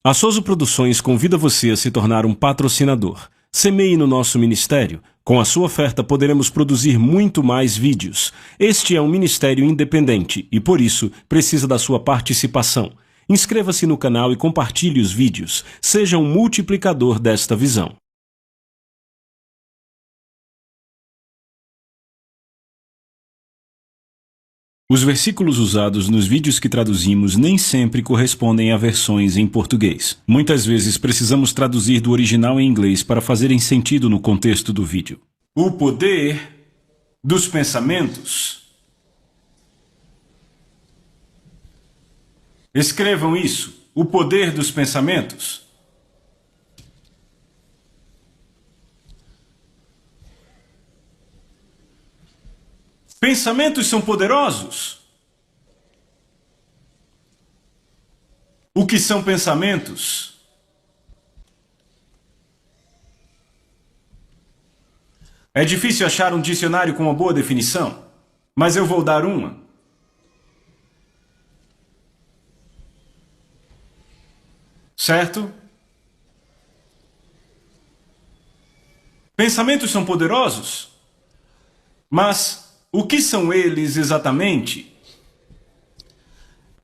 A Souza Produções convida você a se tornar um patrocinador. Semeie no nosso ministério. Com a sua oferta poderemos produzir muito mais vídeos. Este é um ministério independente e, por isso, precisa da sua participação. Inscreva-se no canal e compartilhe os vídeos. Seja um multiplicador desta visão. Os versículos usados nos vídeos que traduzimos nem sempre correspondem a versões em português. Muitas vezes precisamos traduzir do original em inglês para fazerem sentido no contexto do vídeo. O poder dos pensamentos. Escrevam isso. O poder dos pensamentos. Pensamentos são poderosos. O que são pensamentos? É difícil achar um dicionário com uma boa definição, mas eu vou dar uma. Certo? Pensamentos são poderosos, mas o que são eles exatamente?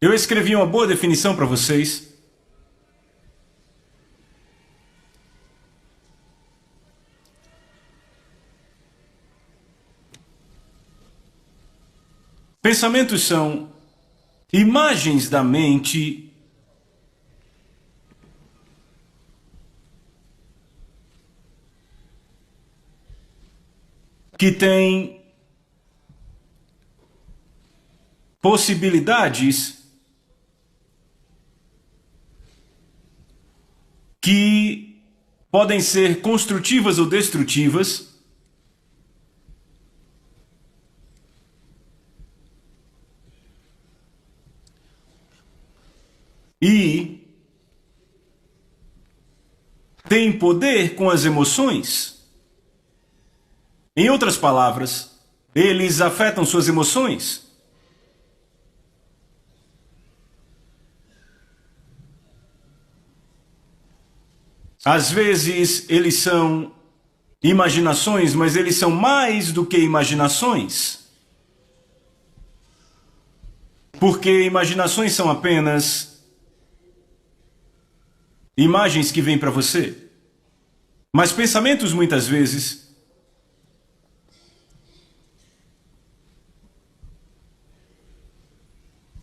Eu escrevi uma boa definição para vocês. Pensamentos são imagens da mente que têm possibilidades que podem ser construtivas ou destrutivas. E têm poder com as emoções. Em outras palavras, eles afetam suas emoções. Às vezes, eles são imaginações, mas eles são mais do que imaginações. Porque imaginações são apenas imagens que vêm para você. Mas pensamentos, muitas vezes,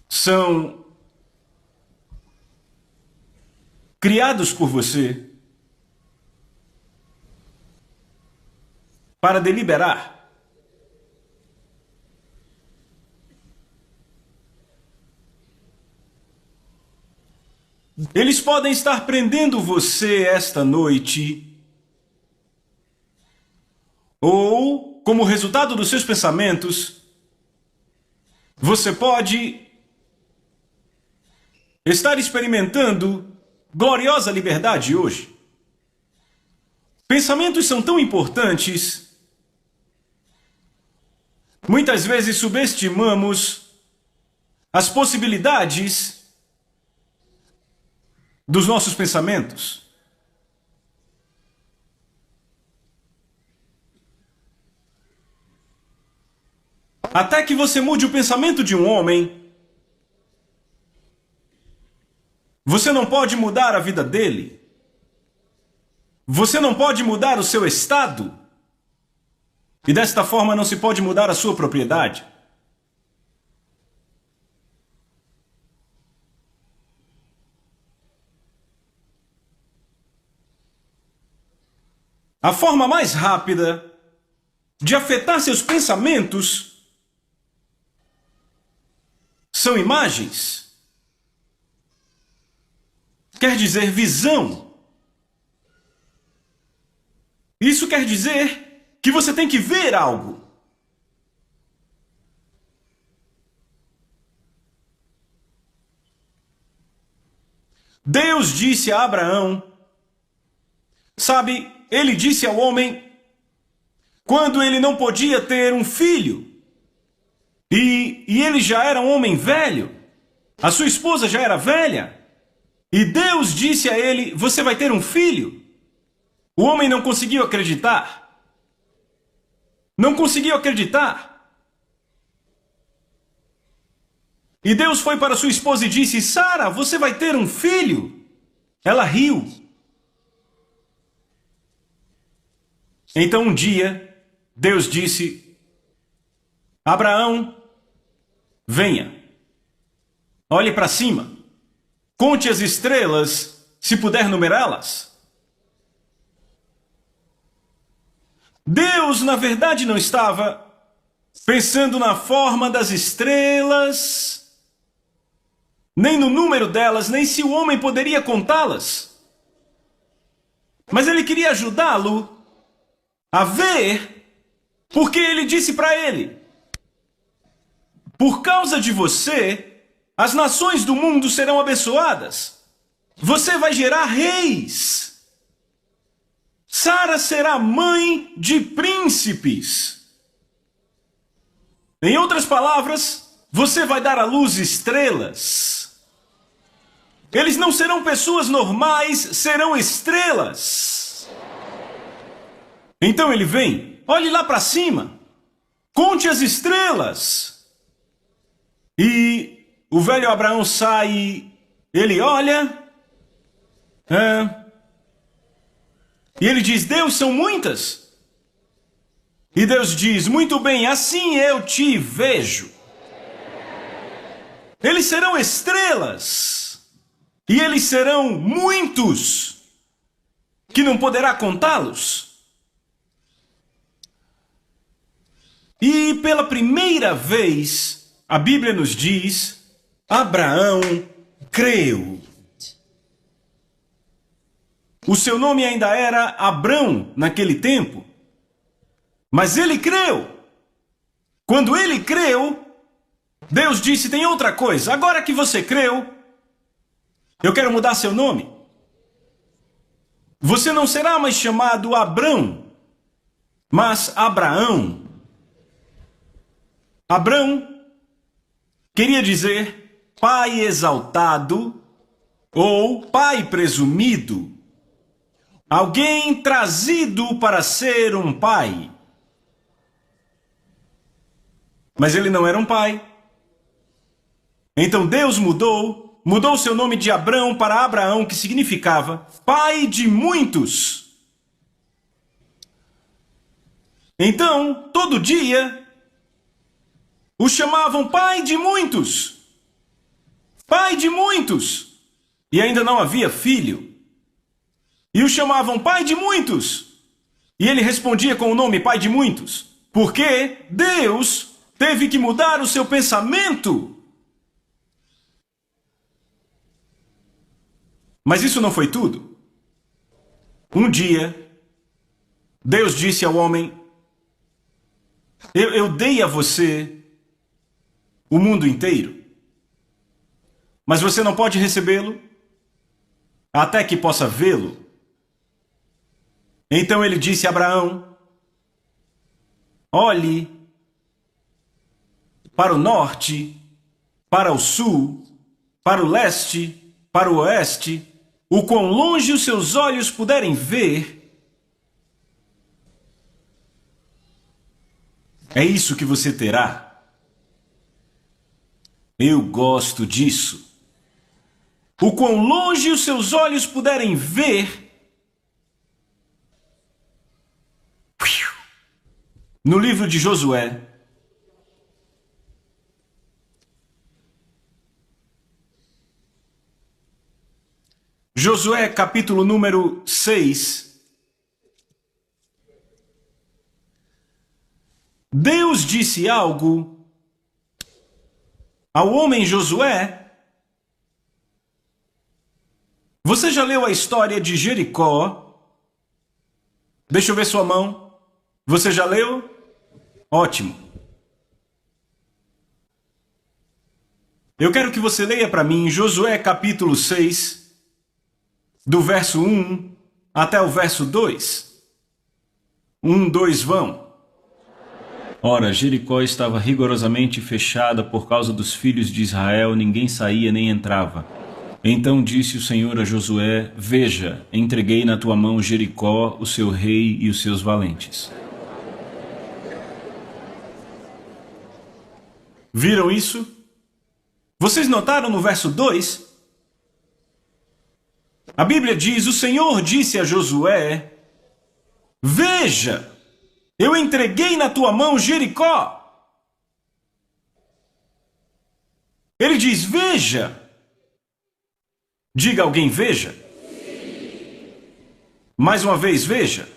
são criados por você para deliberar. Eles podem estar prendendo você esta noite, ou, como resultado dos seus pensamentos, você pode estar experimentando gloriosa liberdade hoje. Pensamentos são tão importantes. Muitas vezes subestimamos as possibilidades dos nossos pensamentos. Até que você mude o pensamento de um homem, você não pode mudar a vida dele. Você não pode mudar o seu estado. E desta forma não se pode mudar a sua propriedade. A forma mais rápida de afetar seus pensamentos são imagens. Quer dizer visão. Isso quer dizer que você tem que ver algo. Deus disse a Abraão, sabe, ele disse ao homem, quando ele não podia ter um filho, e ele já era um homem velho, a sua esposa já era velha, E Deus disse a ele: você vai ter um filho. O homem não conseguiu acreditar. Não conseguiu acreditar. E Deus foi para sua esposa e disse: Sara, você vai ter um filho. Ela riu. Então um dia, Deus disse: Abraão, venha. Olhe para cima. Conte as estrelas, se puder numerá-las. Deus, na verdade, não estava pensando na forma das estrelas, nem no número delas, nem se o homem poderia contá-las. Mas ele queria ajudá-lo a ver, porque ele disse para ele: por causa de você, as nações do mundo serão abençoadas. Você vai gerar reis. Sara será mãe de príncipes. Em outras palavras, você vai dar à luz estrelas. Eles não serão pessoas normais, serão estrelas. Então ele vem, olhe lá para cima, conte as estrelas. E o velho Abraão sai, ele olha, e ele diz: Deus, são muitas. E Deus diz: muito bem, assim eu te vejo. Eles serão estrelas, e eles serão muitos, que não poderá contá-los. E pela primeira vez, a Bíblia nos diz: Abraão creu. O seu nome ainda era Abrão naquele tempo, mas ele creu. Quando ele creu, Deus disse: tem outra coisa, agora que você creu, eu quero mudar seu nome. Você não será mais chamado Abrão, mas Abraão. Abrão queria dizer pai exaltado ou pai presumido. Alguém trazido para ser um pai. Mas ele não era um pai. Então Deus mudou seu nome de Abrão para Abraão, que significava pai de muitos. Então, todo dia, o chamavam pai de muitos. Pai de muitos. E ainda não havia filho. E o chamavam pai de muitos. E ele respondia com o nome pai de muitos. Porque Deus teve que mudar o seu pensamento. Mas isso não foi tudo. Um dia, Deus disse ao homem: eu dei a você o mundo inteiro, mas você não pode recebê-lo até que possa vê-lo. Então ele disse a Abraão: olhe para o norte, para o sul, para o leste, para o oeste, o quão longe os seus olhos puderem ver. É isso que você terá. Eu gosto disso. O quão longe os seus olhos puderem ver. No livro de Josué, Josué capítulo número 6, Deus disse algo ao homem Josué. Você já leu a história de Jericó? Deixa eu ver sua mão. Você já leu? Ótimo. Eu quero que você leia para mim Josué capítulo 6, do verso 1 até o verso 2. 1, 2, vão. Ora, Jericó estava rigorosamente fechada por causa dos filhos de Israel, ninguém saía nem entrava. Então disse o Senhor a Josué: Veja, entreguei na tua mão Jericó, o seu rei e os seus valentes. Viram isso? Vocês notaram no verso 2? A Bíblia diz: o Senhor disse a Josué: Veja, eu entreguei na tua mão Jericó. Ele diz: veja. Diga alguém: veja. Mais uma vez: veja.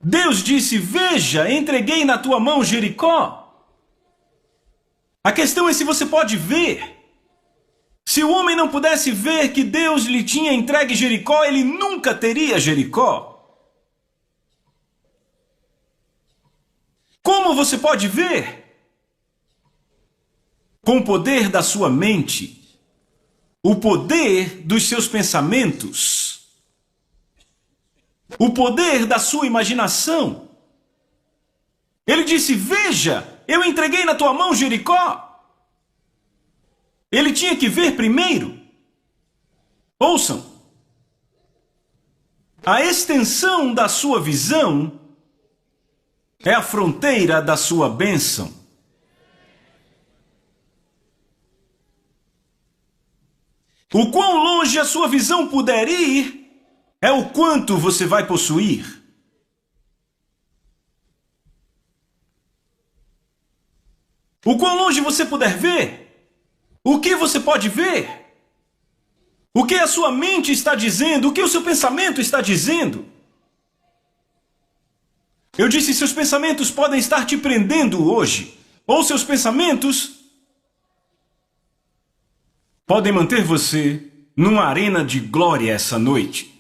Deus disse: veja, entreguei na tua mão Jericó. A questão é se você pode ver. Se o homem não pudesse ver que Deus lhe tinha entregue Jericó, ele nunca teria Jericó. Como você pode ver? Com o poder da sua mente, o poder dos seus pensamentos, o poder da sua imaginação. Ele disse: veja, eu entreguei na tua mão Jericó. Ele tinha que ver primeiro. Ouçam. A extensão da sua visão é a fronteira da sua bênção. O quão longe a sua visão puder ir é o quanto você vai possuir. O quão longe você puder ver, o que você pode ver, o que a sua mente está dizendo, o que o seu pensamento está dizendo. Eu disse: seus pensamentos podem estar te prendendo hoje, ou seus pensamentos podem manter você numa arena de glória essa noite.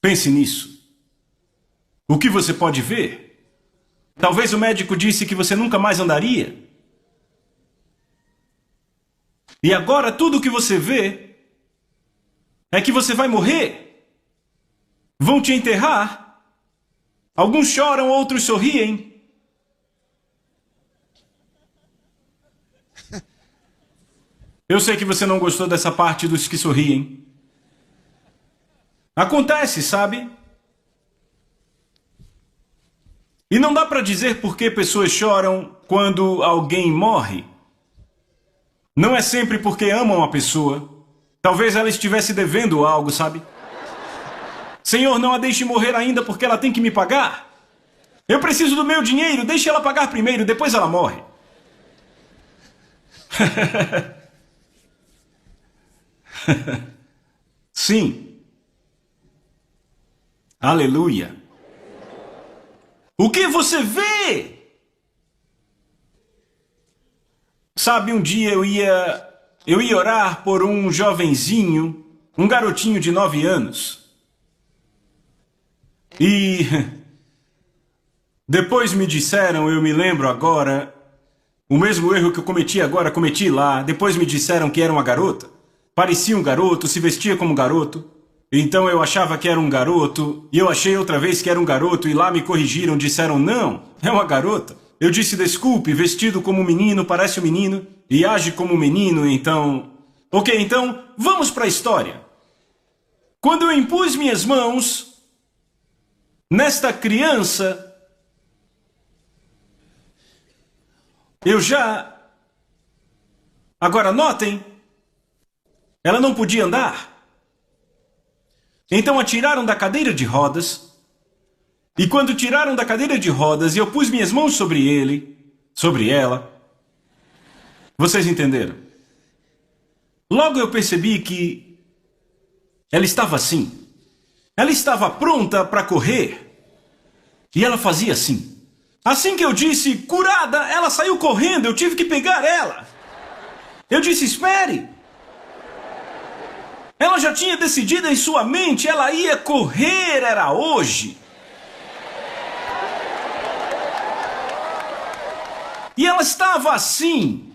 Pense nisso. O que você pode ver? Talvez o médico disse que você nunca mais andaria. E agora tudo o que você vê é que você vai morrer. Vão te enterrar. Alguns choram, outros sorriem. Eu sei que você não gostou dessa parte dos que sorriem. Acontece, sabe? E não dá para dizer por que pessoas choram quando alguém morre. Não é sempre porque amam a pessoa. Talvez ela estivesse devendo algo, sabe? Senhor, não a deixe morrer ainda porque ela tem que me pagar. Eu preciso do meu dinheiro, deixe ela pagar primeiro, depois ela morre. Sim. Aleluia. O que você vê? Sabe, um dia eu ia orar por um jovenzinho, um garotinho de 9 anos. E depois me disseram, eu me lembro agora, o mesmo erro que eu cometi agora, cometi lá. Depois me disseram que era uma garota. Parecia um garoto, se vestia como um garoto. Então eu achava que era um garoto, e eu achei outra vez que era um garoto, e lá me corrigiram, disseram: não, é uma garota. Eu disse: desculpe, vestido como um menino, parece um menino, e age como um menino, então... Ok, então, vamos para a história. Quando eu impus minhas mãos nesta criança, eu já... Agora notem, ela não podia andar. Então a tiraram da cadeira de rodas, e quando tiraram da cadeira de rodas e eu pus minhas mãos sobre ela, vocês entenderam? Logo eu percebi que ela estava assim. Ela estava pronta para correr, e ela fazia assim. Assim que eu disse curada, ela saiu correndo, eu tive que pegar ela. Eu disse: espere. Ela já tinha decidido em sua mente, ela ia correr, era hoje. E ela estava assim.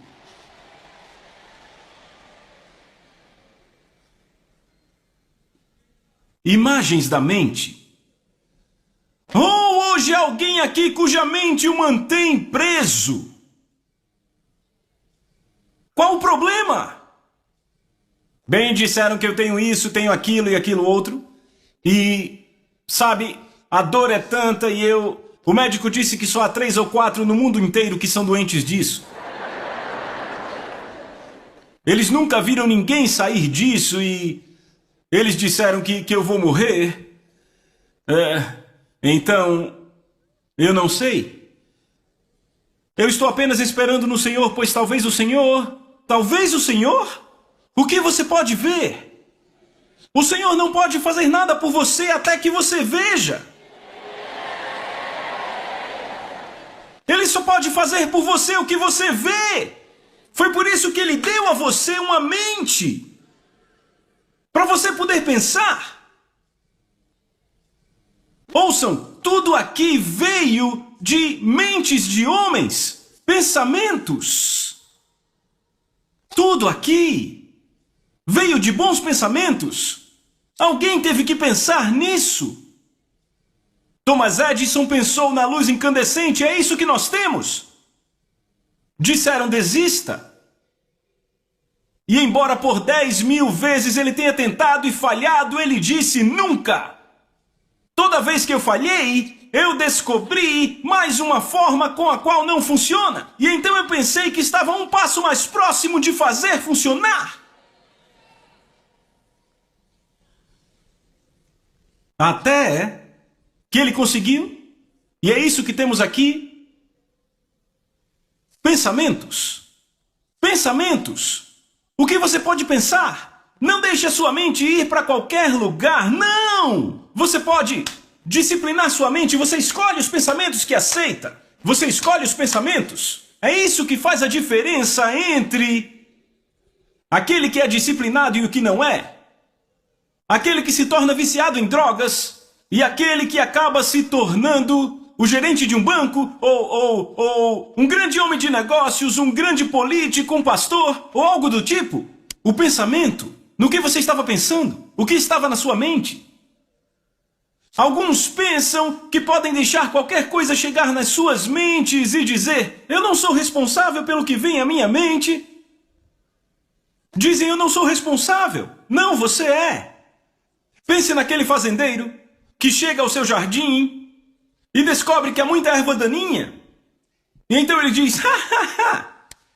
Imagens da mente. Ou hoje há alguém aqui cuja mente o mantém preso? Qual o problema? Bem, disseram que eu tenho isso, tenho aquilo e aquilo outro. E, sabe, a dor é tanta e o médico disse que só há 3 ou 4 no mundo inteiro que são doentes disso. Eles nunca viram ninguém sair disso e eles disseram que eu vou morrer. Então, eu não sei. Eu estou apenas esperando no Senhor, pois talvez o Senhor... O que você pode ver? O Senhor não pode fazer nada por você até que você veja. Ele só pode fazer por você o que você vê. Foi por isso que Ele deu a você uma mente, para você poder pensar. Ouçam, tudo aqui veio de mentes de homens, pensamentos. Tudo aqui veio de bons pensamentos. Alguém teve que pensar nisso. Thomas Edison pensou na luz incandescente, é isso que nós temos. Disseram desista. E embora por 10.000 vezes ele tenha tentado e falhado, ele disse nunca. Toda vez que eu falhei, eu descobri mais uma forma com a qual não funciona. E então eu pensei que estava um passo mais próximo de fazer funcionar. Até que ele conseguiu. E é isso que temos aqui. Pensamentos. Pensamentos. O que você pode pensar? Não deixe a sua mente ir para qualquer lugar. Não! Você pode disciplinar sua mente. Você escolhe os pensamentos que aceita. Você escolhe os pensamentos. É isso que faz a diferença entre aquele que é disciplinado e o que não é. Aquele que se torna viciado em drogas e aquele que acaba se tornando o gerente de um banco, ou um grande homem de negócios, um grande político, um pastor, ou algo do tipo. O pensamento, no que você estava pensando, o que estava na sua mente. Alguns pensam que podem deixar qualquer coisa chegar nas suas mentes e dizer, eu não sou responsável pelo que vem à minha mente. Dizem, eu não sou responsável. Não, você é. Pense naquele fazendeiro que chega ao seu jardim e descobre que há muita erva daninha. E então ele diz,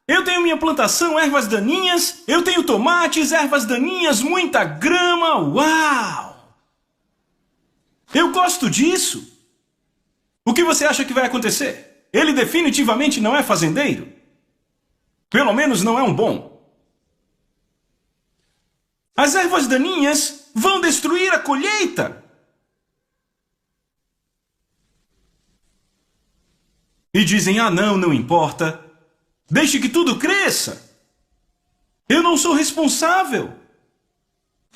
eu tenho minha plantação, ervas daninhas, eu tenho tomates, ervas daninhas, muita grama, uau! Eu gosto disso. O que você acha que vai acontecer? Ele definitivamente não é fazendeiro. Pelo menos não é um bom. As ervas daninhas vão destruir a colheita. E dizem, não importa. Deixe que tudo cresça. Eu não sou responsável.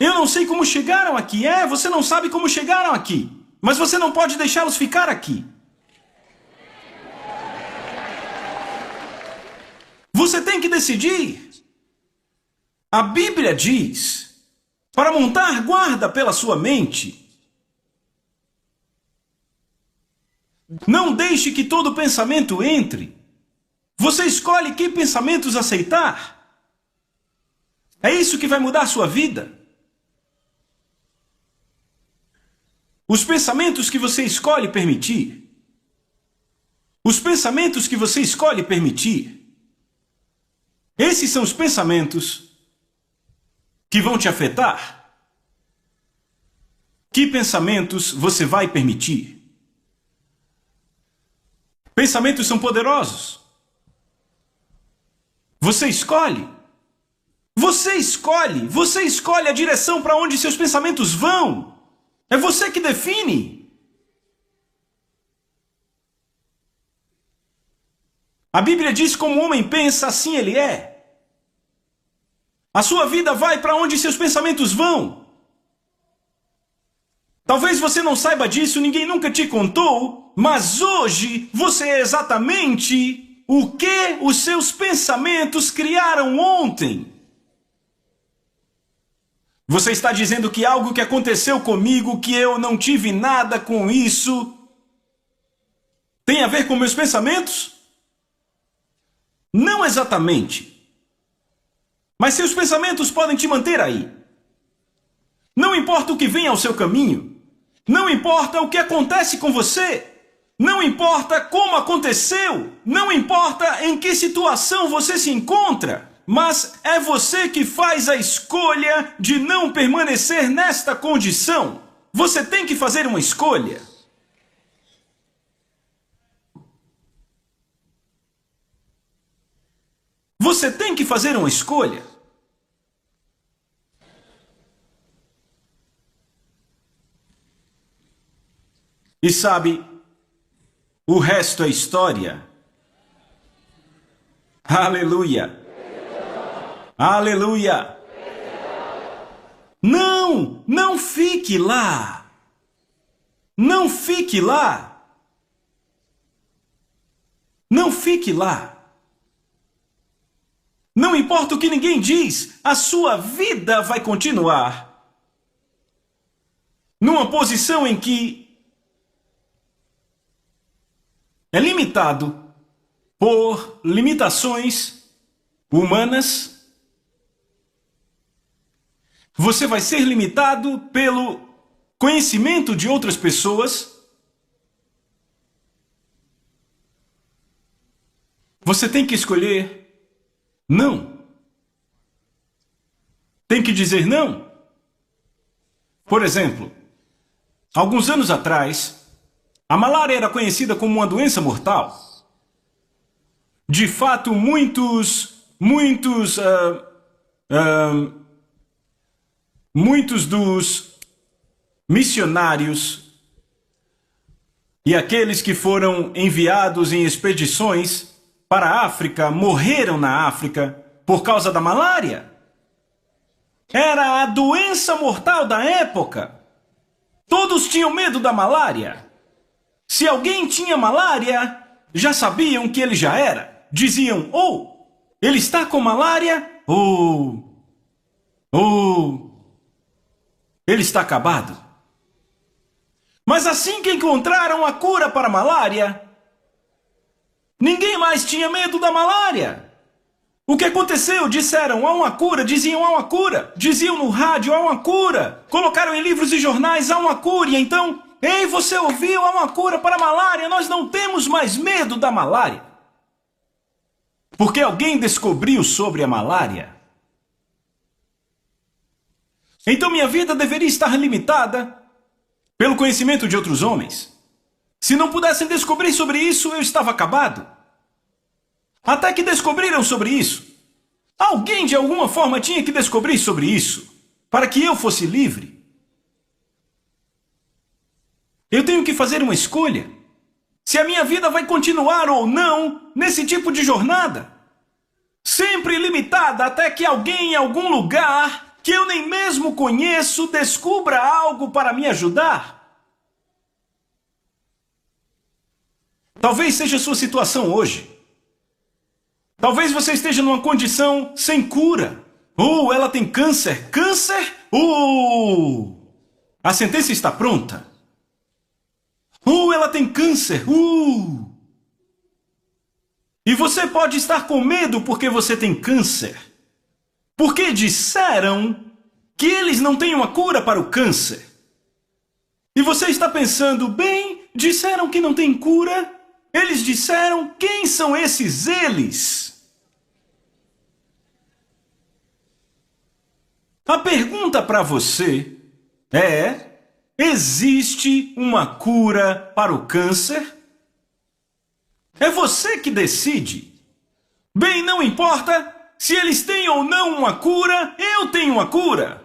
Eu não sei como chegaram aqui. Você não sabe como chegaram aqui. Mas você não pode deixá-los ficar aqui. Você tem que decidir. A Bíblia diz, para montar guarda pela sua mente, não deixe que todo pensamento entre. Você escolhe que pensamentos aceitar. É isso que vai mudar sua vida. Os pensamentos que você escolhe permitir. Os pensamentos que você escolhe permitir. Esses são os pensamentos que vão te afetar. Que pensamentos você vai permitir? Pensamentos são poderosos. Você escolhe. Você escolhe. Você escolhe a direção para onde seus pensamentos vão. É você que define. A Bíblia diz como o homem pensa, assim ele é. A sua vida vai para onde seus pensamentos vão. Talvez você não saiba disso, ninguém nunca te contou, mas hoje você é exatamente o que os seus pensamentos criaram ontem. Você está dizendo que algo que aconteceu comigo, que eu não tive nada com isso, Tem a ver com meus pensamentos? Não exatamente. Mas seus pensamentos podem te manter aí. Não importa o que vem ao seu caminho. Não importa o que acontece com você. Não importa como aconteceu. Não importa em que situação você se encontra. Mas é você que faz a escolha de não permanecer nesta condição. Você tem que fazer uma escolha. Você tem que fazer uma escolha. E sabe, o resto é história. Aleluia! Aleluia! Não! Não fique lá! Não fique lá! Não fique lá! Não importa o que ninguém diz, a sua vida vai continuar numa posição em que é limitado por limitações humanas. Você vai ser limitado pelo conhecimento de outras pessoas. Você tem que escolher não. Tem que dizer não. Por exemplo, alguns anos atrás, a malária era conhecida como uma doença mortal. De fato, muitos dos missionários e aqueles que foram enviados em expedições para a África morreram na África por causa da malária. Era a doença mortal da época. Todos tinham medo da malária. Se alguém tinha malária, já sabiam que ele já era. Diziam, ele está com malária, ele está acabado. Mas assim que encontraram a cura para a malária, ninguém mais tinha medo da malária. O que aconteceu? Disseram, há uma cura. Diziam, há uma cura. Diziam no rádio, há uma cura. Colocaram em livros e jornais, há uma cura. E então, ei, você ouviu, há uma cura para a malária. Nós não temos mais medo da malária. Porque alguém descobriu sobre a malária. Então minha vida deveria estar limitada pelo conhecimento de outros homens. Se não pudessem descobrir sobre isso, eu estava acabado. Até que descobriram sobre isso. Alguém de alguma forma tinha que descobrir sobre isso, para que eu fosse livre. Eu tenho que fazer uma escolha. Se a minha vida vai continuar ou não nesse tipo de jornada. Sempre limitada até que alguém em algum lugar, que eu nem mesmo conheço, descubra algo para me ajudar. Talvez seja a sua situação hoje. Talvez você esteja numa condição sem cura. Ela tem câncer. Câncer? A sentença está pronta. Ela tem câncer. E você pode estar com medo porque você tem câncer. Porque disseram que eles não têm uma cura para o câncer. E você está pensando, bem, disseram que não tem cura? Eles disseram, quem são esses eles? A pergunta para você é, existe uma cura para o câncer? É você que decide. Bem, não importa se eles têm ou não uma cura, eu tenho uma cura.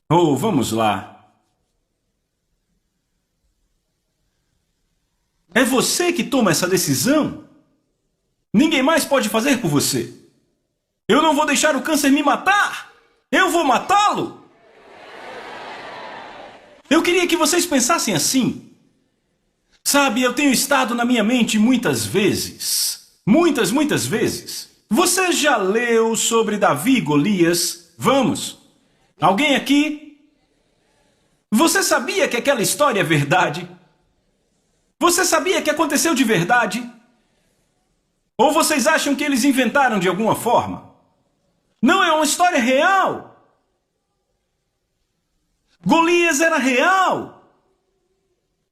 Vamos lá. É você que toma essa decisão. Ninguém mais pode fazer por você. Eu não vou deixar o câncer me matar. Eu vou matá-lo. Eu queria que vocês pensassem assim. Sabe, eu tenho estado na minha mente muitas vezes. Muitas vezes. Você já leu sobre Davi e Golias? Vamos. Alguém aqui? Você sabia que aquela história é verdade? Você sabia que aconteceu de verdade? Ou vocês acham que eles inventaram de alguma forma? Não, é uma história real. Golias era real.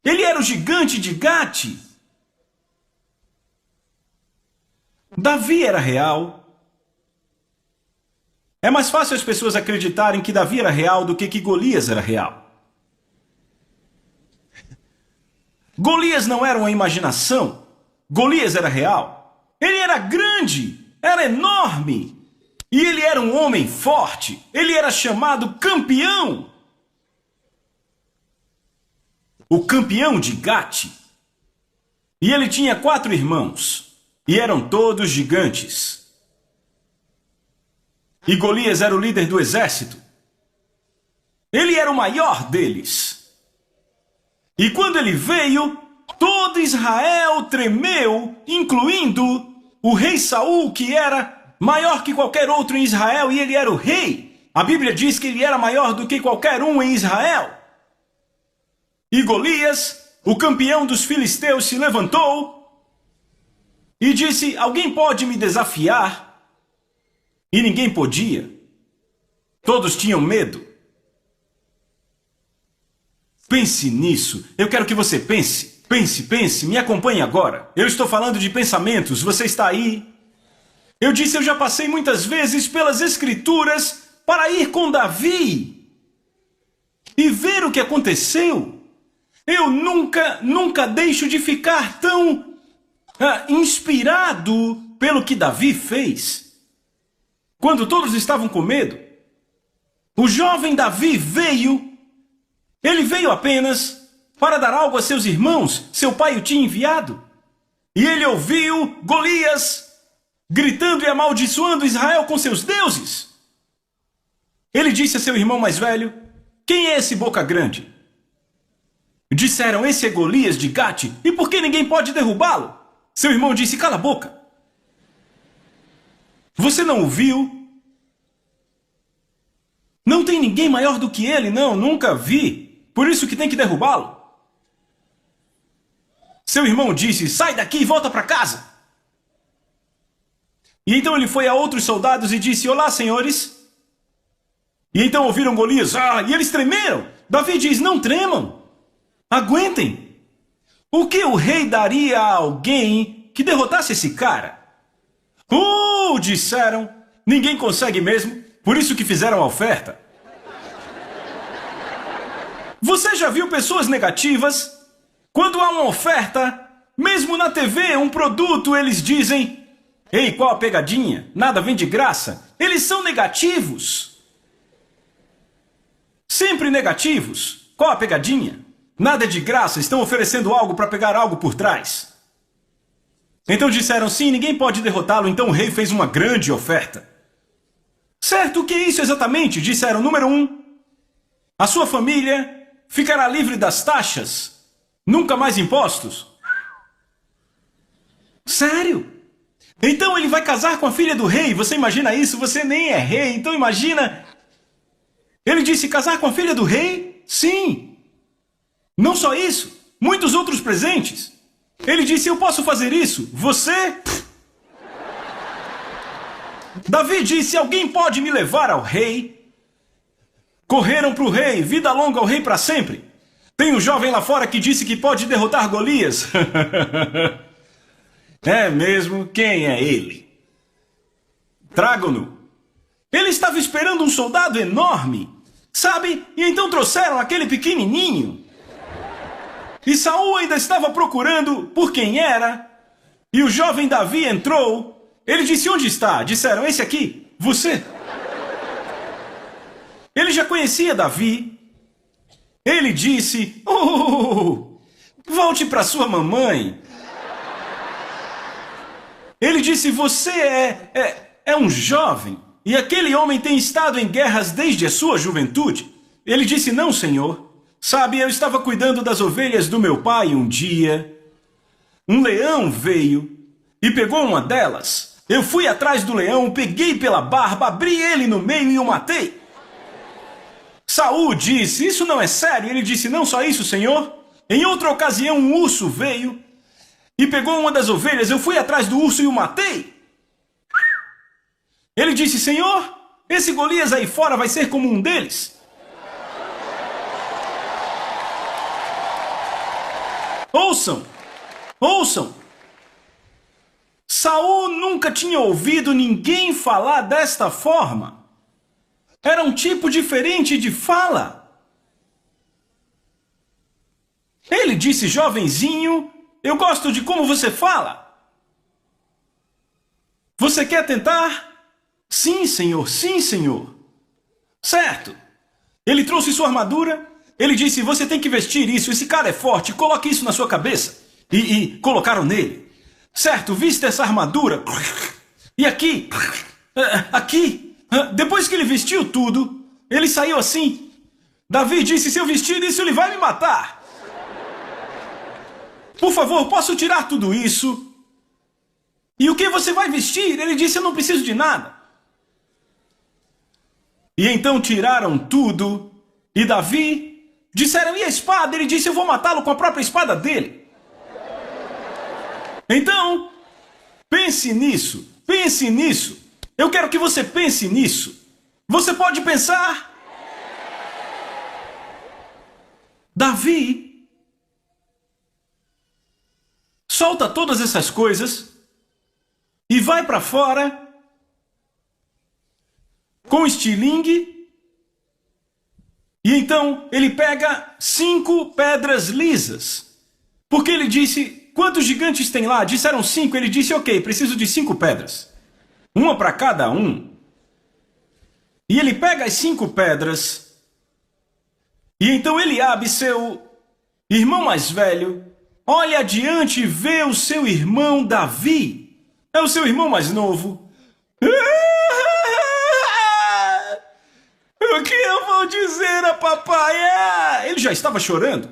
Ele era o gigante de Gate. Davi era real. É mais fácil as pessoas acreditarem que Davi era real do que Golias era real. Golias não era uma imaginação. Golias era real. Ele era grande, era enorme. E ele era um homem forte. Ele era chamado campeão. O campeão de Gate. E ele tinha 4 irmãos. E eram todos gigantes. E Golias era o líder do exército. Ele era o maior deles. E quando ele veio, todo Israel tremeu, incluindo o rei Saul, que era maior que qualquer outro em Israel, e ele era o rei. A Bíblia diz que ele era maior do que qualquer um em Israel. E Golias, o campeão dos filisteus, se levantou e disse: alguém pode me desafiar? E ninguém podia. Todos tinham medo. Pense nisso. Eu quero que você pense. Pense. Me acompanhe agora. Eu estou falando de pensamentos. Você está aí? Eu disse, eu já passei muitas vezes pelas Escrituras para ir com Davi e ver o que aconteceu. Eu nunca deixo de ficar tão inspirado pelo que Davi fez. Quando todos estavam com medo, o jovem Davi veio. Ele veio apenas para dar algo a seus irmãos. Seu pai o tinha enviado. E ele ouviu Golias gritando e amaldiçoando Israel com seus deuses. Ele disse a seu irmão mais velho: quem é esse boca grande? Disseram: esse é Golias de Gate. E por que ninguém pode derrubá-lo? Seu irmão disse: cala a boca. Você não ouviu? Não tem ninguém maior do que ele, não, nunca vi. Por isso que tem que derrubá-lo. Seu irmão disse: sai daqui e volta para casa. E então ele foi a outros soldados e disse: olá, senhores. E então ouviram Golias, e eles tremeram. Davi diz: não tremam, aguentem. O que o rei daria a alguém que derrotasse esse cara? Disseram, ninguém consegue mesmo, por isso que fizeram a oferta. Você já viu pessoas negativas? Quando há uma oferta, mesmo na TV, um produto, eles dizem: ei, qual a pegadinha? Nada vem de graça. Eles são negativos. Sempre negativos. Qual a pegadinha? Nada é de graça, estão oferecendo algo para pegar algo por trás. Então disseram: sim, ninguém pode derrotá-lo, então o rei fez uma grande oferta. Certo, o que é isso exatamente? Disseram: número 1, a sua família ficará livre das taxas, nunca mais impostos. Sério? Então ele vai casar com a filha do rei, você imagina isso? Você nem é rei, então imagina. Ele disse: casar com a filha do rei? Sim. Não só isso, muitos outros presentes. Ele disse: eu posso fazer isso? Você? Davi disse: alguém pode me levar ao rei? Correram para o rei, vida longa ao rei para sempre. Tem um jovem lá fora que disse que pode derrotar Golias. É mesmo? Quem é ele? Tragam-no. Ele estava esperando um soldado enorme, sabe? E então trouxeram aquele pequenininho. E Saul ainda estava procurando por quem era. E o jovem Davi entrou. Ele disse: onde está? Disseram: esse aqui, você. Ele já conhecia Davi. Ele disse: volte para sua mamãe. Ele disse: você é um jovem, e aquele homem tem estado em guerras desde a sua juventude. Ele disse: não, senhor. Sabe, eu estava cuidando das ovelhas do meu pai um dia. Um leão veio e pegou uma delas. Eu fui atrás do leão, peguei pela barba, abri ele no meio e o matei. Saul disse, isso não é sério. Ele disse, não só isso, Senhor. Em outra ocasião, um urso veio e pegou uma das ovelhas. Eu fui atrás do urso e o matei. Ele disse, Senhor, esse Golias aí fora vai ser como um deles. Ouçam, ouçam. Saul nunca tinha ouvido ninguém falar desta forma. Era um tipo diferente de fala. Ele disse, jovenzinho, eu gosto de como você fala. Você quer tentar? Sim, senhor, sim, senhor. Certo. Ele trouxe sua armadura. Ele disse, você tem que vestir isso, esse cara é forte, coloque isso na sua cabeça. E colocaram nele. Certo, vista essa armadura. E aqui, aqui. Depois que ele vestiu tudo, ele saiu assim. Davi disse, se eu vestir isso, ele vai me matar. Por favor, posso tirar tudo isso? E o que você vai vestir? Ele disse, eu não preciso de nada. E então tiraram tudo. E Davi disseram, e a espada? Ele disse, eu vou matá-lo com a própria espada dele. Então, pense nisso, pense nisso. Eu quero que você pense nisso. Você pode pensar? Davi solta todas essas coisas e vai para fora com estilingue. E então ele pega 5 pedras lisas. Porque ele disse, quantos gigantes tem lá? Disseram 5. Ele disse, ok, preciso de 5 pedras. Uma para cada um. E ele pega as 5 pedras. E então Eliabe, seu irmão mais velho, olha adiante e vê o seu irmão Davi. É o seu irmão mais novo. O que eu vou dizer a papai? Ele já estava chorando.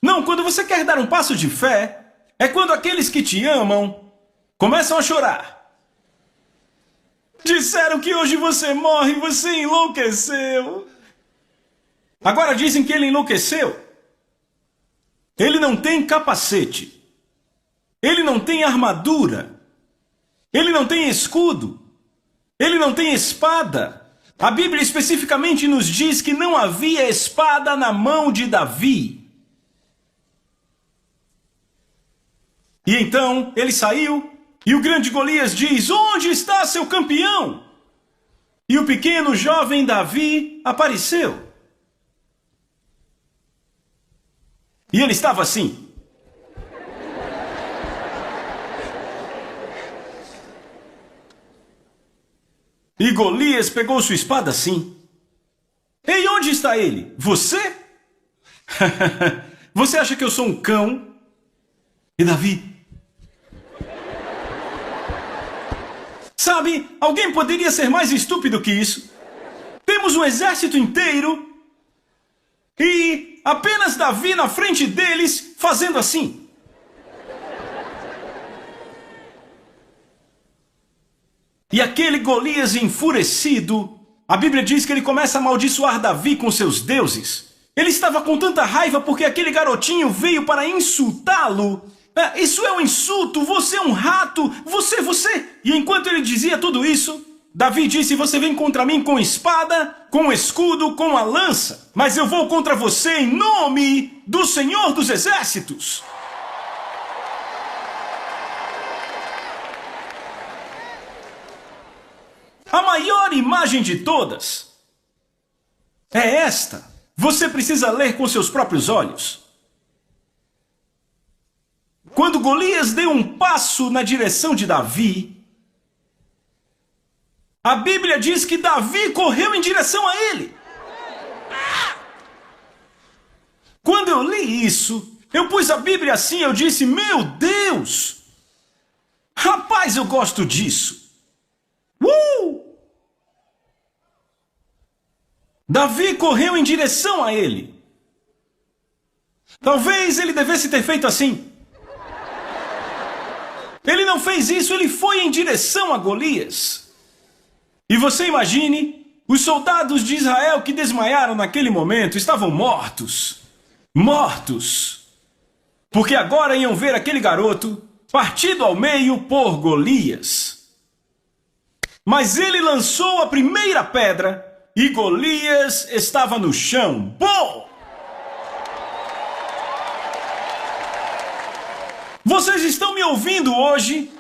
Não, quando você quer dar um passo de fé, é quando aqueles que te amam começam a chorar. Disseram que hoje você morre e você enlouqueceu. Agora dizem que ele enlouqueceu. Ele não tem capacete. Ele não tem armadura. Ele não tem escudo. Ele não tem espada. A Bíblia especificamente nos diz que não havia espada na mão de Davi. E então ele saiu. E o grande Golias diz, onde está seu campeão? E o pequeno jovem Davi apareceu. E ele estava assim. E Golias pegou sua espada assim. Ei, onde está ele? Você? Você acha que eu sou um cão? E Davi... Sabe, alguém poderia ser mais estúpido que isso? Temos um exército inteiro e apenas Davi na frente deles fazendo assim. E aquele Golias enfurecido, a Bíblia diz que ele começa a amaldiçoar Davi com seus deuses. Ele estava com tanta raiva porque aquele garotinho veio para insultá-lo. Isso é um insulto, você é um rato, você. E enquanto ele dizia tudo isso, Davi disse, você vem contra mim com espada, com escudo, com a lança, mas eu vou contra você em nome do Senhor dos Exércitos. A maior imagem de todas é esta. Você precisa ler com seus próprios olhos. Quando Golias deu um passo na direção de Davi, a Bíblia diz que Davi correu em direção a ele. Quando eu li isso, eu pus a Bíblia assim, eu disse, meu Deus! Rapaz, eu gosto disso. Davi correu em direção a ele. Talvez ele devesse ter feito assim. Ele não fez isso, ele foi em direção a Golias. E você imagine Os soldados de Israel que desmaiaram naquele momento estavam mortos. Mortos. Porque agora iam ver aquele garoto partido ao meio por Golias. Mas ele lançou a primeira pedra e Golias estava no chão. Bom! Vocês estão me ouvindo hoje?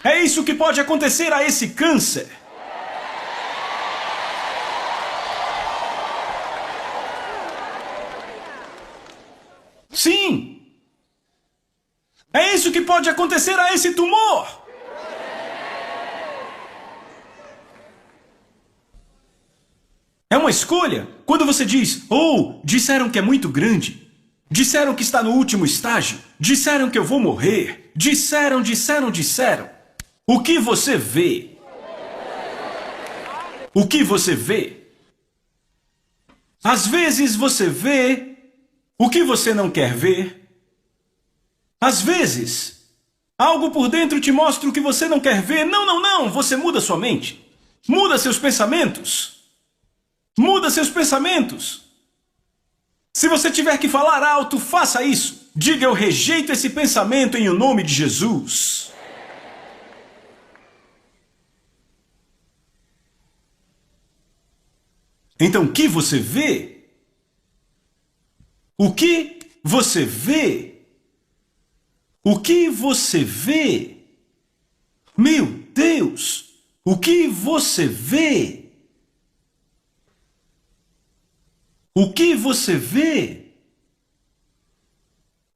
É isso que pode acontecer a esse câncer. Sim! É isso que pode acontecer a esse tumor. É uma escolha. Quando você diz, disseram que é muito grande. Disseram que está no último estágio. Disseram que eu vou morrer. Disseram. O que você vê? O que você vê? Às vezes você vê o que você não quer ver. Às vezes, algo por dentro te mostra o que você não quer ver. Não. Você muda sua mente. Muda seus pensamentos. Muda seus pensamentos. Se você tiver que falar alto, faça isso. Diga, eu rejeito esse pensamento em o nome de Jesus. Então, o que você vê? O que você vê? O que você vê? Meu Deus! O que você vê? O que você vê?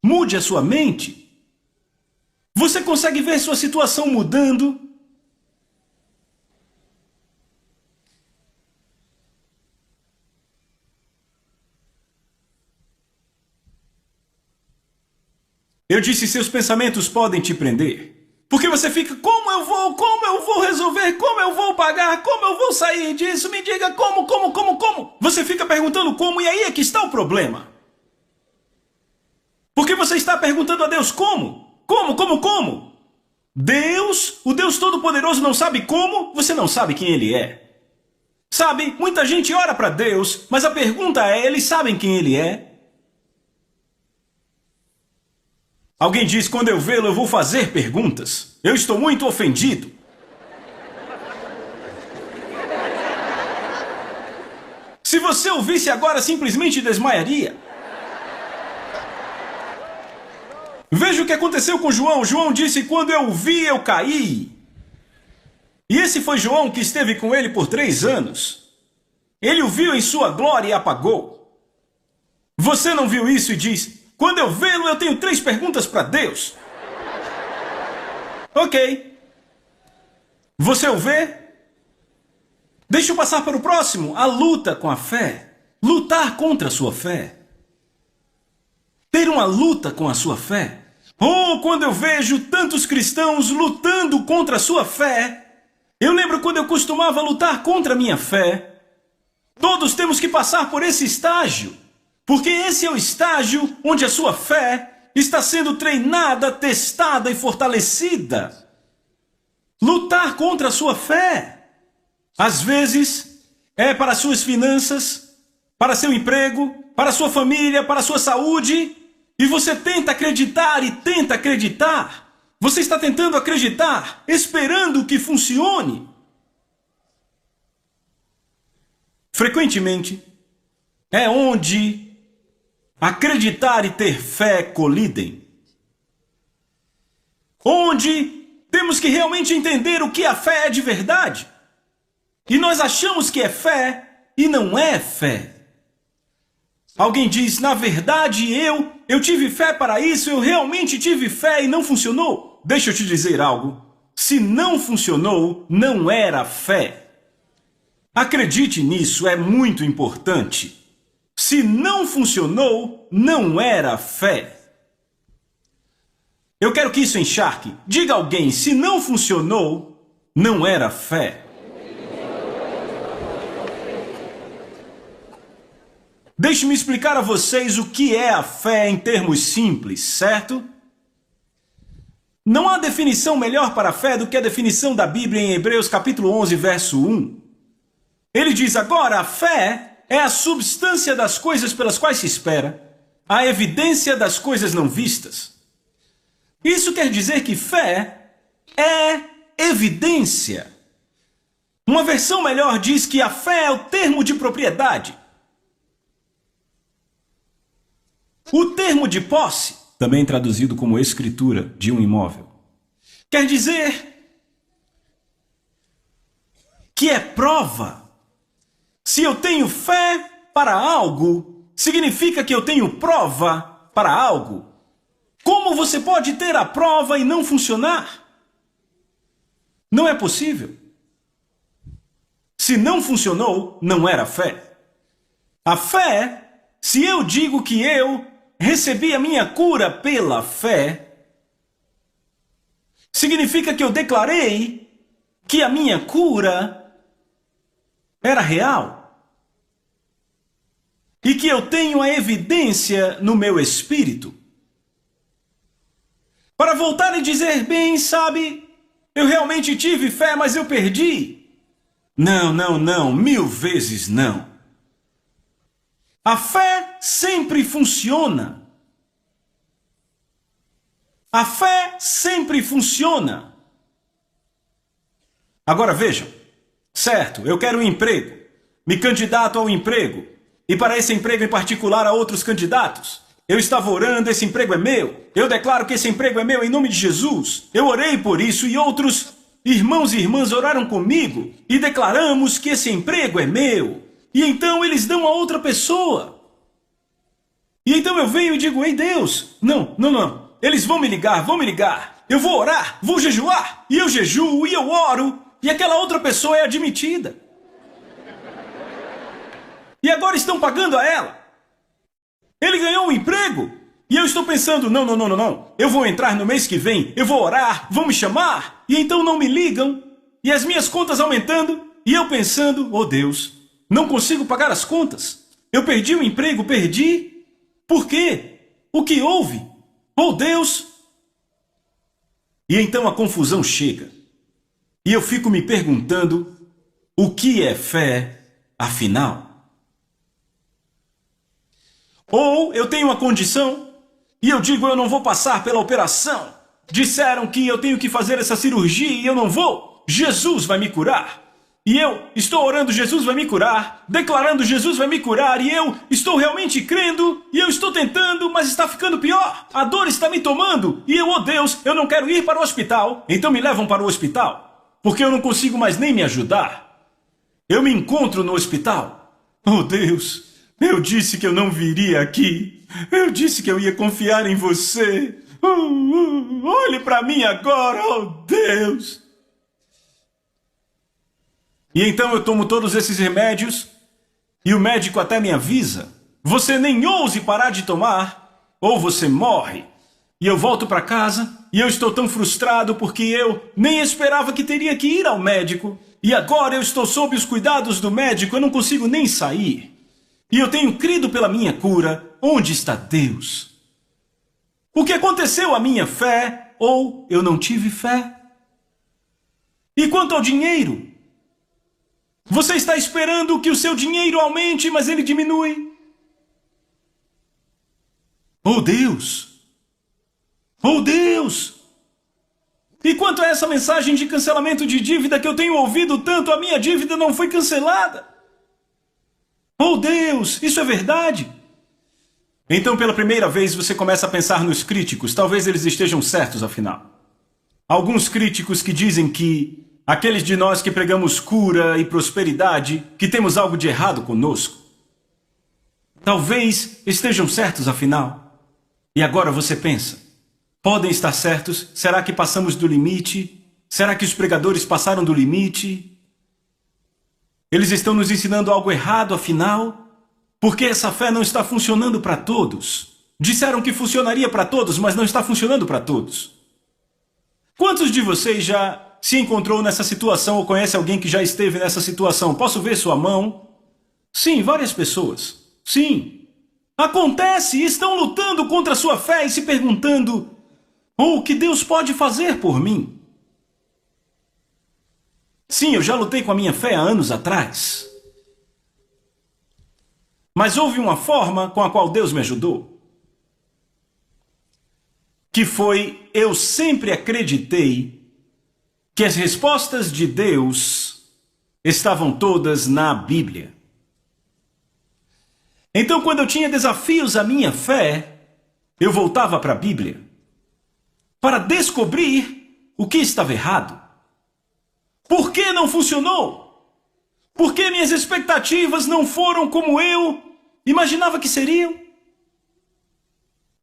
Mude a sua mente. Você consegue ver sua situação mudando? Eu disse, seus pensamentos podem te prender. Porque você fica, como eu vou resolver, como eu vou pagar, como eu vou sair disso, me diga como. Você fica perguntando como, e aí é que está o problema. Porque você está perguntando a Deus como? Como? Deus, o Deus Todo-Poderoso não sabe como, você não sabe quem Ele é. Sabe, muita gente ora para Deus, mas a pergunta é, eles sabem quem Ele é? Alguém diz, quando eu vê-lo, eu vou fazer perguntas. Eu estou muito ofendido. Se você o visse agora, simplesmente desmaiaria. Veja o que aconteceu com João. João disse, quando eu o vi, eu caí. E esse foi João que esteve com ele por 3 anos. Ele o viu em sua glória e apagou. Você não viu isso e diz, quando eu vê-lo, eu tenho 3 perguntas para Deus. Ok. Você o vê? Deixa eu passar para o próximo. A luta com a fé. Lutar contra a sua fé. Ter uma luta com a sua fé. Quando eu vejo tantos cristãos lutando contra a sua fé. Eu lembro quando eu costumava lutar contra a minha fé. Todos temos que passar por esse estágio. Porque esse é o estágio onde a sua fé está sendo treinada, testada e fortalecida. Lutar contra a sua fé. Às vezes, é para suas finanças, para seu emprego, para sua família, para sua saúde. E você tenta acreditar e tenta acreditar. Você está tentando acreditar, esperando que funcione. Frequentemente, é onde acreditar e ter fé colidem. Onde temos que realmente entender o que a fé é de verdade. E nós achamos que é fé e não é fé. Alguém diz, na verdade eu tive fé para isso, eu realmente tive fé e não funcionou. Deixa eu te dizer algo. Se não funcionou, não era fé. Acredite nisso, é muito importante. Se não funcionou, não era fé. Eu quero que isso encharque. Diga a alguém, se não funcionou, não era fé. Deixe-me explicar a vocês o que é a fé em termos simples, certo? Não há definição melhor para a fé do que a definição da Bíblia em Hebreus capítulo 11, verso 1. Ele diz agora, a fé é a substância das coisas pelas quais se espera, a evidência das coisas não vistas. Isso quer dizer que fé é evidência. Uma versão melhor diz que a fé é o termo de propriedade. O termo de posse, também traduzido como escritura de um imóvel, quer dizer que é prova. Se eu tenho fé para algo, significa que eu tenho prova para algo. Como você pode ter a prova e não funcionar? Não é possível. Se não funcionou, não era fé. A fé, se eu digo que eu recebi a minha cura pela fé, significa que eu declarei que a minha cura era real. E que eu tenho a evidência no meu espírito. Para voltar e dizer, bem, sabe, eu realmente tive fé, mas eu perdi. Não, não, não, 1000 vezes não. A fé sempre funciona. A fé sempre funciona. Agora vejam, certo, eu quero um emprego, me candidato ao emprego, e para esse emprego em particular a outros candidatos. Eu estava orando, esse emprego é meu. Eu declaro que esse emprego é meu em nome de Jesus. Eu orei por isso e outros irmãos e irmãs oraram comigo e declaramos que esse emprego é meu. E então eles dão a outra pessoa. E então eu venho e digo, ei Deus, não. Eles vão me ligar. Eu vou orar, vou jejuar. E eu jejuo e eu oro. E aquela outra pessoa é admitida. E agora estão pagando a ela. Ele ganhou um emprego. E eu estou pensando, não. Eu vou entrar no mês que vem, eu vou orar, vão me chamar. E então não me ligam. E as minhas contas aumentando. E eu pensando, oh Deus, não consigo pagar as contas. Eu perdi o emprego, perdi. Por quê? O que houve? Oh Deus. E então a confusão chega. E eu fico me perguntando, o que é fé, afinal? Ou eu tenho uma condição e eu digo, eu não vou passar pela operação. Disseram que eu tenho que fazer essa cirurgia e eu não vou. Jesus vai me curar. E eu estou orando, Jesus vai me curar. Declarando, Jesus vai me curar. E eu estou realmente crendo. E eu estou tentando, mas está ficando pior. A dor está me tomando. E eu, oh Deus, eu não quero ir para o hospital. Então me levam para o hospital. Porque eu não consigo mais nem me ajudar. Eu me encontro no hospital. Oh Deus. Eu disse que eu não viria aqui. Eu disse que eu ia confiar em você. Olhe para mim agora, oh Deus. E então eu tomo todos esses remédios e o médico até me avisa. Você nem ouse parar de tomar ou você morre. E eu volto para casa e eu estou tão frustrado porque eu nem esperava que teria que ir ao médico. E agora eu estou sob os cuidados do médico, eu não consigo nem sair. E eu tenho crido pela minha cura. Onde está Deus? O que aconteceu à minha fé? Ou eu não tive fé? E quanto ao dinheiro? Você está esperando que o seu dinheiro aumente, mas ele diminui. Oh Deus! Oh Deus! E quanto a essa mensagem de cancelamento de dívida que eu tenho ouvido tanto, a minha dívida não foi cancelada. Oh Deus, isso é verdade? Então pela primeira vez você começa a pensar nos críticos, talvez eles estejam certos afinal. Alguns críticos que dizem que aqueles de nós que pregamos cura e prosperidade, que temos algo de errado conosco. Talvez estejam certos afinal. E agora você pensa, podem estar certos? Será que passamos do limite? Será que os pregadores passaram do limite? Eles estão nos ensinando algo errado, afinal? Porque essa fé não está funcionando para todos. Disseram que funcionaria para todos, mas não está funcionando para todos. Quantos de vocês já se encontrou nessa situação ou conhece alguém que já esteve nessa situação? Posso ver sua mão? Sim, várias pessoas. Sim. Acontece, estão lutando contra a sua fé e se perguntando, o que Deus pode fazer por mim? Sim, eu já lutei com a minha fé há anos atrás. Mas houve uma forma com a qual Deus me ajudou, que foi: eu sempre acreditei que as respostas de Deus estavam todas na Bíblia. Então, quando eu tinha desafios à minha fé, eu voltava para a Bíblia para descobrir o que estava errado. Por que não funcionou? Por que minhas expectativas não foram como eu imaginava que seriam?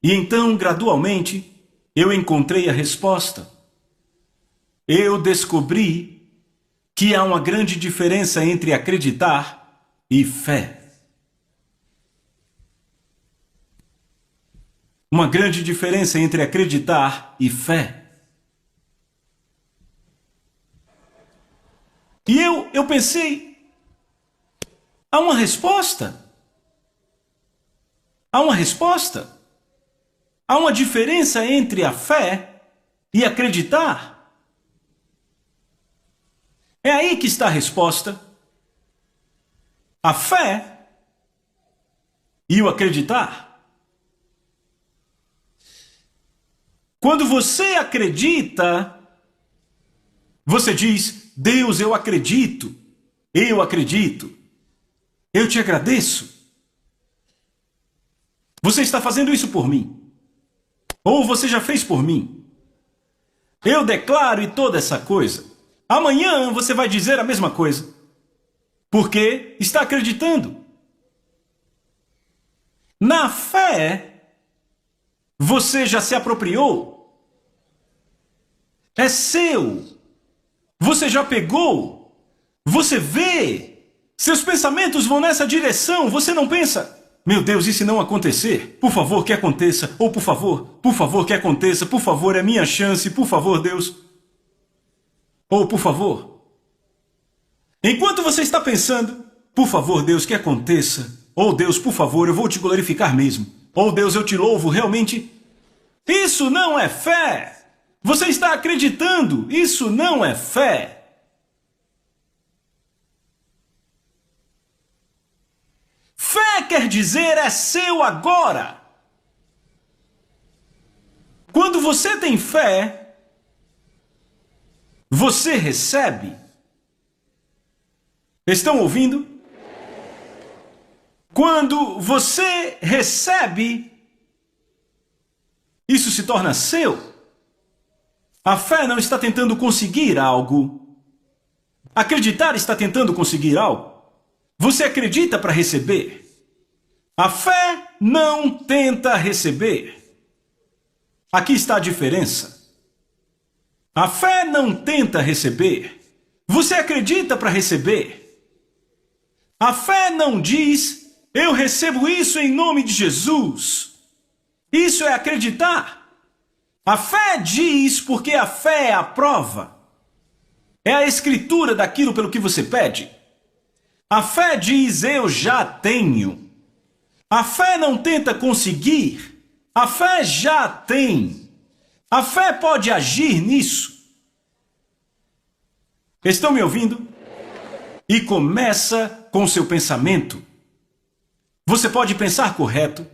E então, gradualmente, eu encontrei a resposta. Eu descobri que há uma grande diferença entre acreditar e fé. Uma grande diferença entre acreditar e fé. E eu pensei, há uma resposta. Há uma resposta. Há uma diferença entre a fé e acreditar. É aí que está a resposta. A fé e o acreditar. Quando você acredita, você diz: Deus, eu acredito, eu te agradeço. Você está fazendo isso por mim. Ou você já fez por mim. Eu declaro e toda essa coisa. Amanhã você vai dizer a mesma coisa. Porque está acreditando. Na fé, você já se apropriou. É seu. Você já pegou. Você vê. Seus pensamentos vão nessa direção. Você não pensa: meu Deus, e se não acontecer? Por favor, que aconteça. Ou por favor, que aconteça. Por favor, é minha chance. Por favor, Deus. Ou por favor. Enquanto você está pensando: por favor, Deus, que aconteça. Ou Deus, por favor, eu vou te glorificar mesmo. Ou Deus, eu te louvo realmente. Isso não é fé. Você está acreditando. Isso não é fé. Fé quer dizer é seu agora. Quando você tem fé, você recebe. Estão ouvindo? Quando você recebe, isso se torna seu. A fé não está tentando conseguir algo. Acreditar está tentando conseguir algo. Você acredita para receber. A fé não tenta receber. Aqui está a diferença. A fé não tenta receber. Você acredita para receber. A fé não diz: eu recebo isso em nome de Jesus. Isso é acreditar. A fé diz porque a fé é a prova. É a escritura daquilo pelo que você pede. A fé diz: eu já tenho. A fé não tenta conseguir. A fé já tem. A fé pode agir nisso. Estão me ouvindo? E começa com seu pensamento. Você pode pensar correto.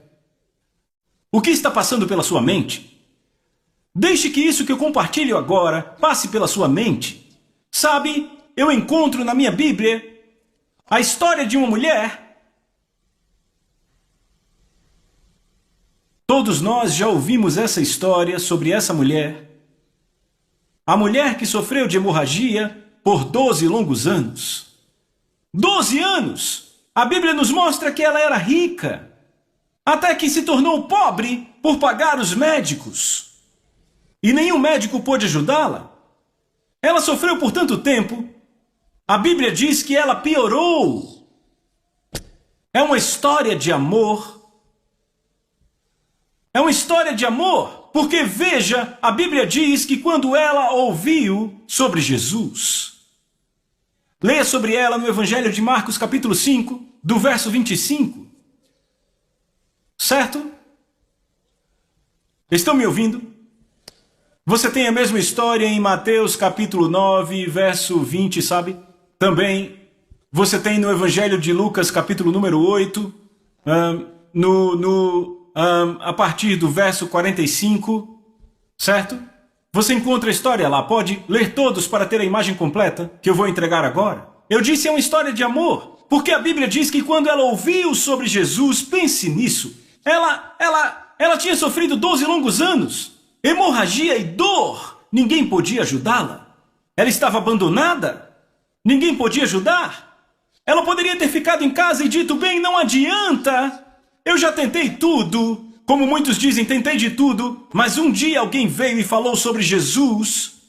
O que está passando pela sua mente? Deixe que isso que eu compartilho agora passe pela sua mente. Sabe, eu encontro na minha Bíblia a história de uma mulher. Todos nós já ouvimos essa história sobre essa mulher. A mulher que sofreu de hemorragia por 12 longos anos. 12 anos! A Bíblia nos mostra que ela era rica, até que se tornou pobre por pagar os médicos. E nenhum médico pôde ajudá-la. Ela sofreu por tanto tempo. A Bíblia diz que ela piorou. É uma história de amor. É uma história de amor, porque veja, a Bíblia diz que quando ela ouviu sobre Jesus, leia sobre ela no Evangelho de Marcos capítulo 5, do verso 25. Certo? Estão me ouvindo? Você tem a mesma história em Mateus capítulo 9, verso 20, sabe? Também você tem no Evangelho de Lucas capítulo número 8, a partir do verso 45, certo? Você encontra a história lá, pode ler todos para ter a imagem completa, que eu vou entregar agora. Eu disse é uma história de amor, porque a Bíblia diz que quando ela ouviu sobre Jesus, pense nisso, ela tinha sofrido 12 longos anos, hemorragia e dor, ninguém podia ajudá-la. Ela estava abandonada, ninguém podia ajudar. Ela poderia ter ficado em casa e dito, bem, não adianta, eu já tentei tudo. Como muitos dizem, tentei de tudo, mas um dia alguém veio e falou sobre Jesus.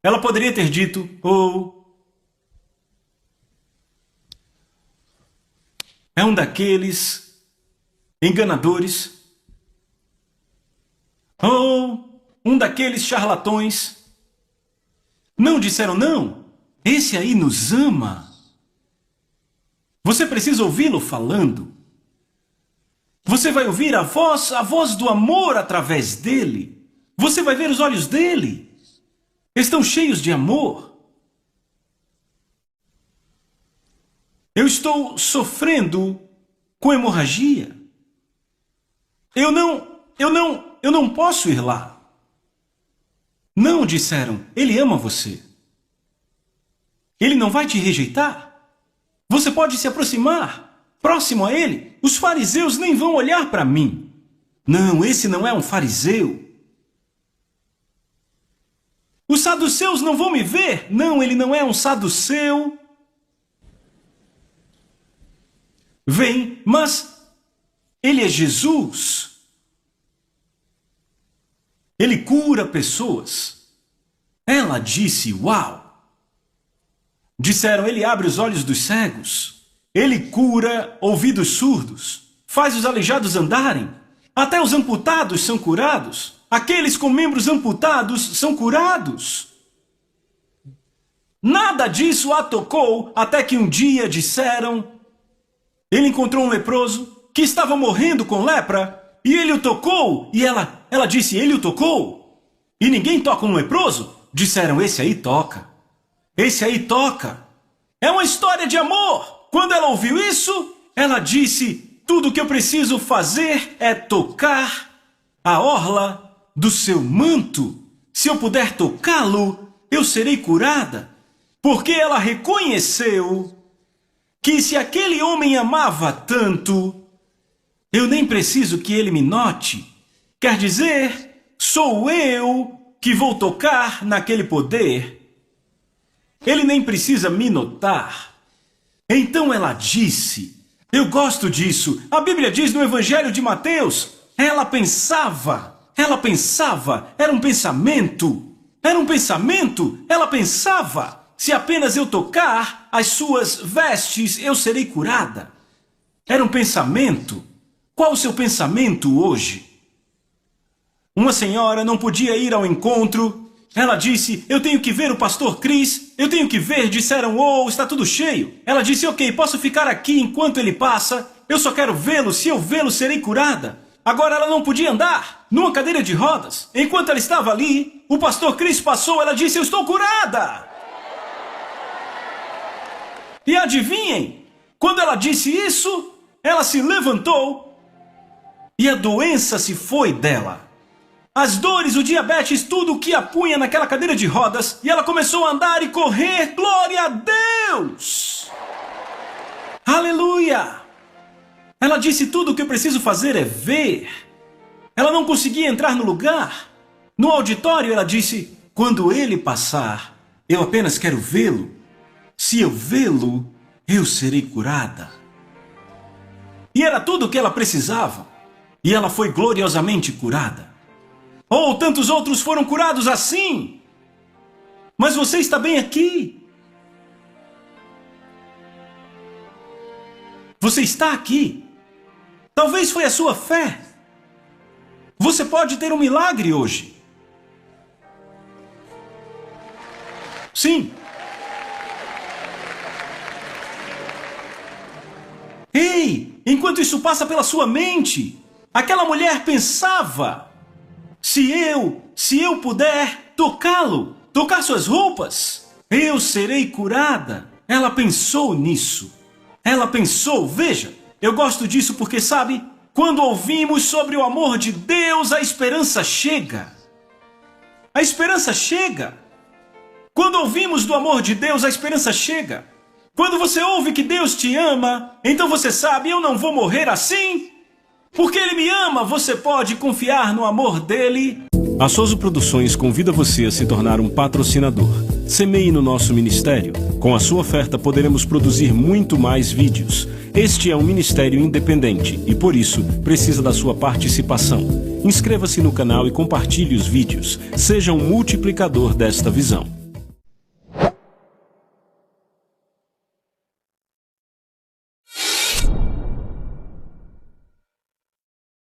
Ela poderia ter dito, é um daqueles enganadores, um daqueles charlatões. Não disseram não, esse aí nos ama. Você precisa ouvi-lo falando. Você vai ouvir a voz do amor através dele. Você vai ver os olhos dele. Estão cheios de amor. Eu estou sofrendo com hemorragia. Eu não posso ir lá. Não, disseram, ele ama você. Ele não vai te rejeitar. Você pode se aproximar. Próximo a ele, os fariseus nem vão olhar para mim. Não, esse não é um fariseu. Os saduceus não vão me ver. Não, ele não é um saduceu. Vem, mas ele é Jesus. Ele cura pessoas. Ela disse, uau. Disseram, ele abre os olhos dos cegos. Ele cura ouvidos surdos, faz os aleijados andarem, até os amputados são curados, aqueles com membros amputados são curados. Nada disso a tocou até que um dia disseram, ele encontrou um leproso que estava morrendo com lepra e ele o tocou e ela disse, ele o tocou? E ninguém toca um leproso? Disseram, esse aí toca, esse aí toca. É uma história de amor. Quando ela ouviu isso, ela disse, tudo o que eu preciso fazer é tocar a orla do seu manto. Se eu puder tocá-lo, eu serei curada. Porque ela reconheceu que se aquele homem amava tanto, eu nem preciso que ele me note. Quer dizer, sou eu que vou tocar naquele poder. Ele nem precisa me notar. Então ela disse, eu gosto disso, a Bíblia diz no Evangelho de Mateus, ela pensava, era um pensamento, ela pensava, se apenas eu tocar as suas vestes, eu serei curada. Era um pensamento. Qual o seu pensamento hoje? Uma senhora não podia ir ao encontro. Ela disse, eu tenho que ver o pastor Chris, eu tenho que ver, disseram, está tudo cheio. Ela disse, ok, posso ficar aqui enquanto ele passa, eu só quero vê-lo, se eu vê-lo serei curada. Agora ela não podia andar, numa cadeira de rodas. Enquanto ela estava ali, o pastor Chris passou, ela disse, eu estou curada. E adivinhem, quando ela disse isso, ela se levantou e a doença se foi dela. As dores, o diabetes, tudo o que a punha naquela cadeira de rodas. E ela começou a andar e correr. Glória a Deus! Aleluia! Ela disse, tudo o que eu preciso fazer é ver. Ela não conseguia entrar no lugar. No auditório ela disse, quando ele passar, eu apenas quero vê-lo. Se eu vê-lo, eu serei curada. E era tudo o que ela precisava. E ela foi gloriosamente curada. Tantos outros foram curados assim. Mas você está bem aqui. Você está aqui. Talvez foi a sua fé. Você pode ter um milagre hoje. Sim. Ei, enquanto isso passa pela sua mente, aquela mulher pensava, se eu puder tocá-lo, tocar suas roupas, eu serei curada. Ela pensou nisso. Ela pensou, veja, eu gosto disso porque, sabe, quando ouvimos sobre o amor de Deus, a esperança chega. A esperança chega. Quando ouvimos do amor de Deus, a esperança chega. Quando você ouve que Deus te ama, então você sabe, eu não vou morrer assim. Porque Ele me ama, você pode confiar no amor dEle. A Soso Produções convida você a se tornar um patrocinador. Semeie no nosso ministério. Com a sua oferta poderemos produzir muito mais vídeos. Este é um ministério independente e, por isso, precisa da sua participação. Inscreva-se no canal e compartilhe os vídeos. Seja um multiplicador desta visão.